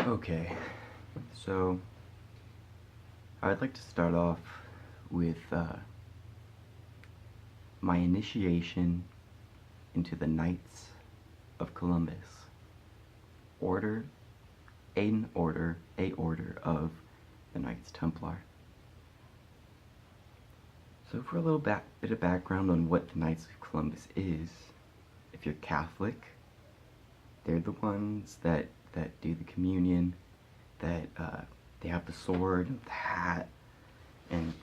Okay, so I'd like to start off with my initiation into the Knights of Columbus. Order, a order of the Knights Templar. So for a little bit of background on what the Knights of Columbus is, if you're Catholic, they're the ones that do the communion, that they have the sword, the hat, and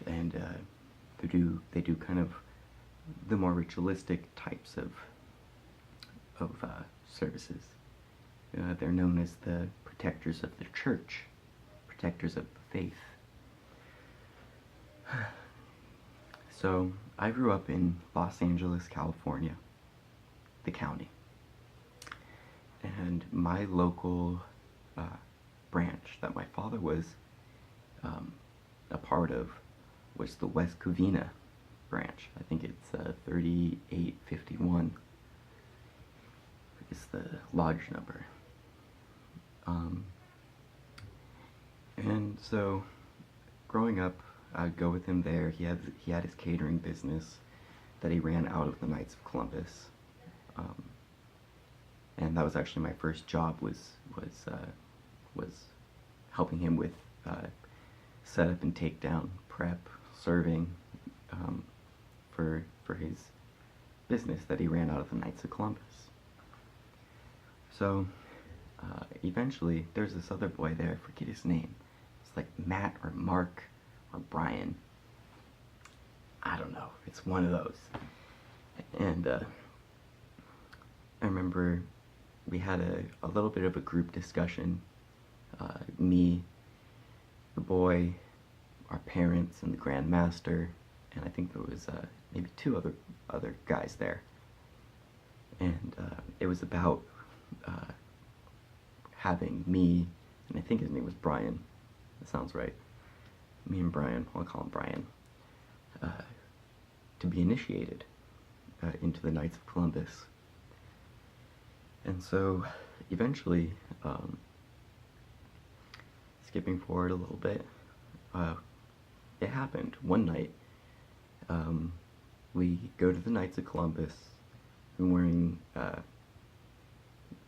they do kind of the more ritualistic types of services. They're known as the protectors of the church, protectors of the faith. So I grew up in Los Angeles, California, the county, and my local branch that my father was a part of was the West Covina branch. I think it's 3851 is the lodge number. And so, growing up, I'd go with him there. He had his catering business that he ran out of the Knights of Columbus, and that was actually my first job. Was helping him with setup and takedown, prep, serving for his business that he ran out of the Knights of Columbus. So eventually, there's this other boy there. I forget his name. It's like Matt or Mark or Brian. I don't know. It's one of those. And I remember we had a little bit of a group discussion. Me, the boy, our parents, and the Grand Master, and I think there was maybe two other guys there. And it was about having me, and I think his name was Brian. That sounds right. Me and Brian, I'll call him Brian, to be initiated into the Knights of Columbus. And so, eventually, skipping forward a little bit, it happened. One night, we go to the Knights of Columbus. I'm wearing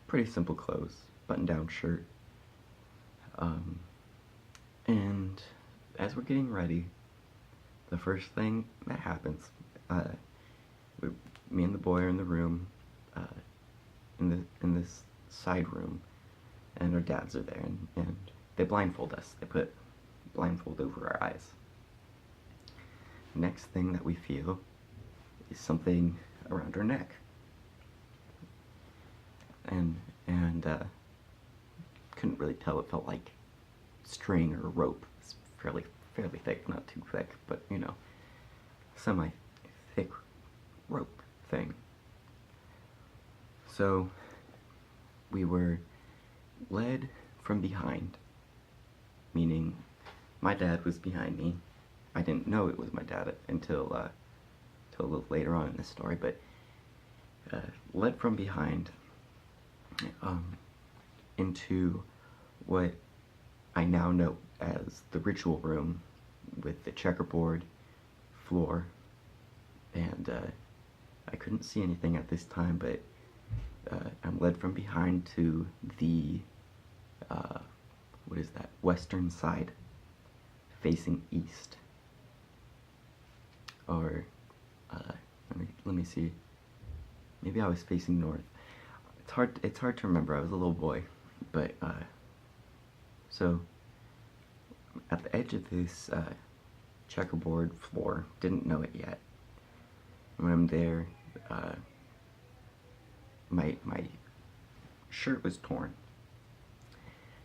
pretty simple clothes, button-down shirt. And as we're getting ready, the first thing that happens, me and the boy are in the room, in this side room, and our dads are there, and they blindfold us. They put blindfold over our eyes. Next thing that we feel is something around our neck, and couldn't really tell. It felt like string or rope. It's fairly thick, not too thick, but semi-thick rope thing. So we were led from behind, meaning my dad was behind me. I didn't know it was my dad until a little later on in the story, but led from behind into what I now know as the ritual room, with the checkerboard floor, and I couldn't see anything at this time, but I'm led from behind to the what is that, western side, facing east, or let me see, maybe I was facing north. It's hard to remember. I was a little boy, but so at the edge of this checkerboard floor, didn't know it yet. When I'm there, my shirt was torn,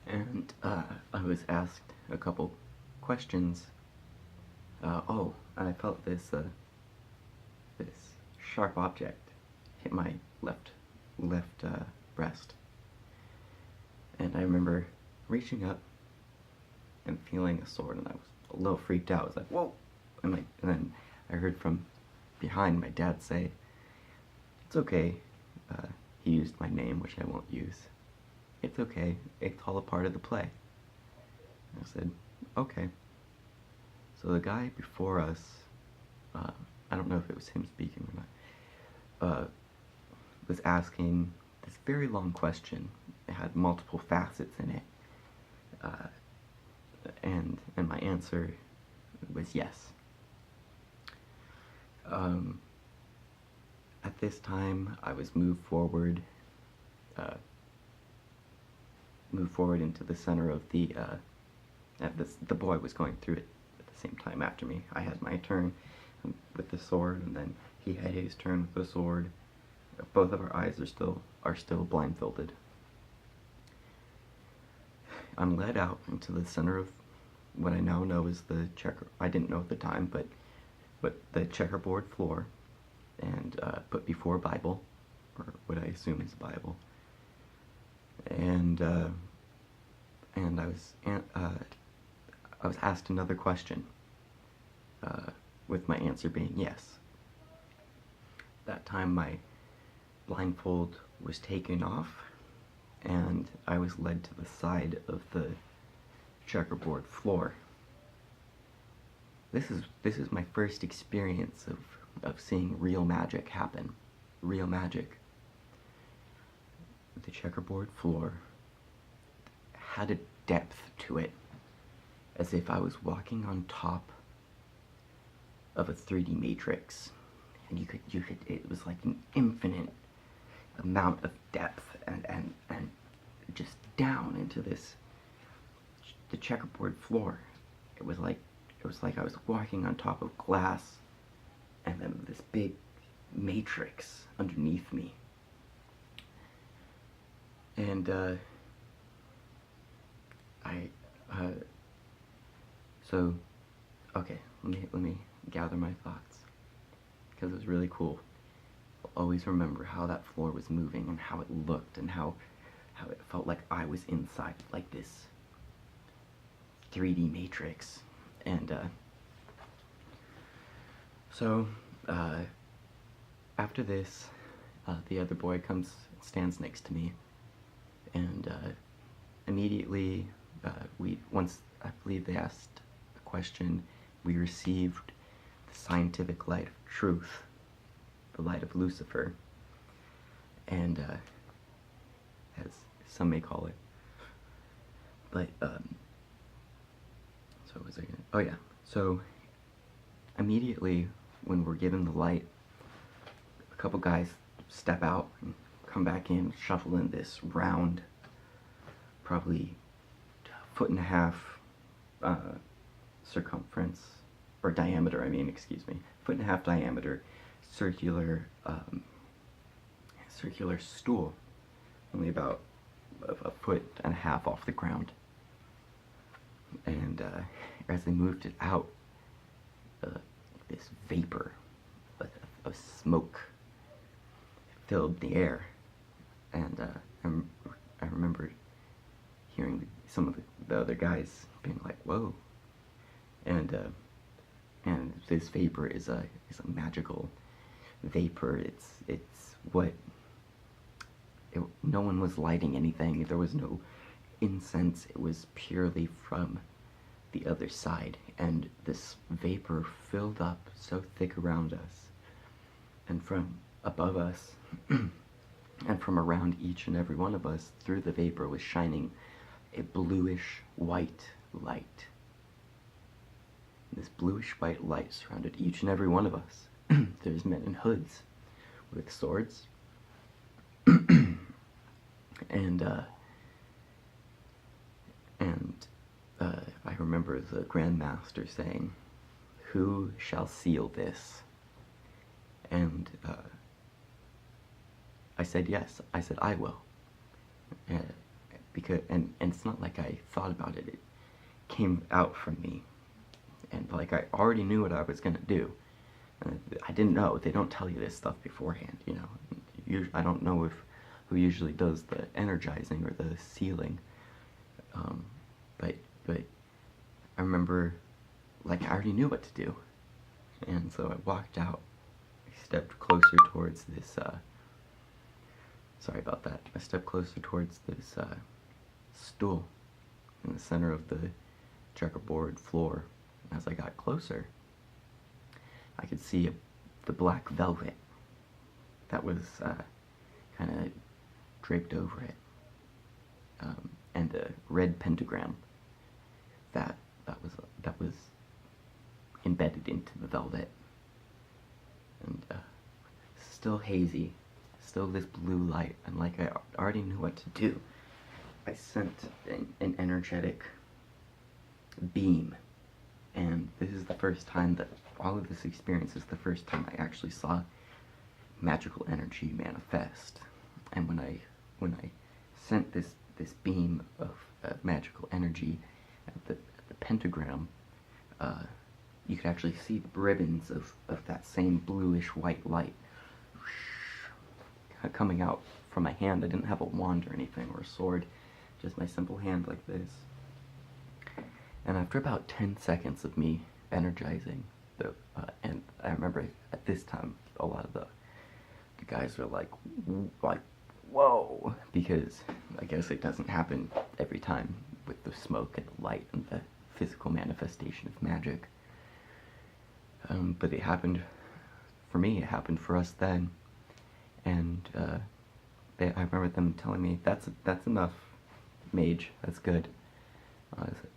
and I was asked a couple questions. And I felt this sharp object hit my left breast, and I remember reaching up and feeling a sword, and I was a little freaked out. I was like, "Whoa!" And then I heard from behind my dad say, "It's okay." He used my name, which I won't use. it's okay. It's all a part of the play. I said, okay. So the guy before us, I don't know if it was him speaking or not, was asking this very long question. It had multiple facets in it. And my answer was yes. At this time, I was moved forward into the center of the boy was going through it at the same time after me. I had my turn with the sword, and then he had his turn with the sword. Both of our eyes are still blindfolded. I'm led out into the center of what I now know is the I didn't know at the time, but the checkerboard floor, and put before a Bible, or what I assume is a Bible. And I was asked another question, with my answer being yes. That time my blindfold was taken off, and I was led to the side of the checkerboard floor. This is my first experience of seeing real magic happen. Real magic. The checkerboard floor had a depth to it, as if I was walking on top of a 3D matrix, and you could it was like an infinite amount of depth and just down into the checkerboard floor. It was like I was walking on top of glass, and then this big matrix underneath me. And so okay, let me gather my thoughts, because it was really cool. I'll always remember how that floor was moving, and how it looked, and how it felt like I was inside like this 3D matrix. And so after this, the other boy comes, stands next to me, and immediately once I believe they asked a question, we received the scientific light of truth, the light of Lucifer, and as some may call it. But so what was I gonna? Oh yeah. So immediately when we're given the light, a couple guys step out and come back in, shuffle in this round, probably 1.5 foot circumference, or diameter, I mean, excuse me, 1.5 foot diameter, circular stool, only about a 1.5 foot off the ground. And as they moved it out, this vapor of smoke filled the air, and I remember hearing some of the other guys being like, "Whoa!" And this vapor is a magical vapor. It's what no one was lighting anything. There was no incense. It was purely from the other side, and this vapor filled up so thick around us, and from above us, and from around each and every one of us, through the vapor was shining a bluish white light. This bluish white light surrounded each and every one of us. There's men in hoods with swords, and I remember the Grand Master saying, "Who shall seal this?" And I said yes. I said I will, because and it's not like I thought about it. It came out from me, and like I already knew what I was gonna do. I didn't know. They don't tell you this stuff beforehand, you know. I don't know who usually does the energizing or the sealing, but I remember, like, I already knew what to do, and so I walked out. I stepped closer towards Sorry about that. I stepped closer towards this stool in the center of the checkerboard floor. As I got closer, I could see the black velvet that was kind of draped over it, and a red pentagram that was embedded into the velvet, and still hazy, still this blue light, and like I already knew what to do, I sent an energetic beam. And this is the first time that all of this experience is the first time I actually saw magical energy manifest. And when I sent this beam of magical energy at the pentagram, you could actually see the ribbons of that same bluish white light coming out from my hand. I didn't have a wand or anything, or a sword, just my simple hand like this. And after about 10 seconds of me energizing, and I remember at this time, a lot of the guys were like, whoa, because I guess it doesn't happen every time with the smoke and the light and the physical manifestation of magic. But it happened for me, it happened for us then. And I remember them telling me, that's enough, mage, that's good.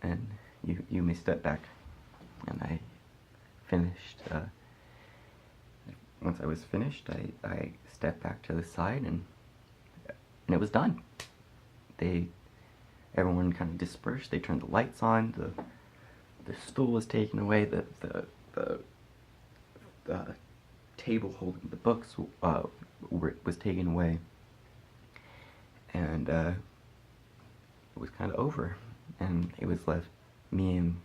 And you may step back. And I finished, once I was finished, I stepped back to the side, and it was done. Everyone kind of dispersed. They turned the lights on. The stool was taken away. The table holding the books was taken away, and it was kind of over. And it was left me and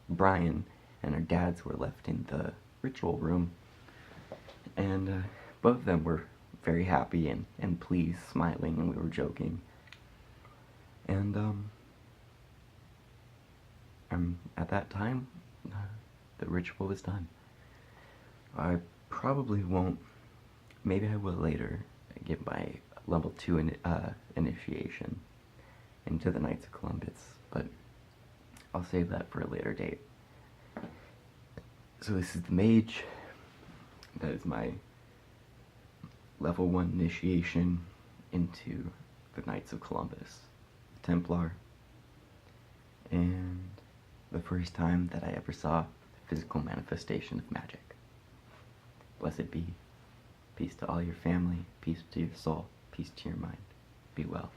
Brian, and our dads were left in the ritual room, and both of them were very happy and pleased, smiling, and we were joking. And at that time, the ritual was done. I probably won't, maybe I will later, give my level 2 initiation into the Knights of Columbus, but I'll save that for a later date. So this is the mage. That is my level 1 initiation into the Knights of Columbus, the Templar, and the first time that I ever saw the physical manifestation of magic. Blessed be. Peace to all your family, peace to your soul, peace to your mind. Be well.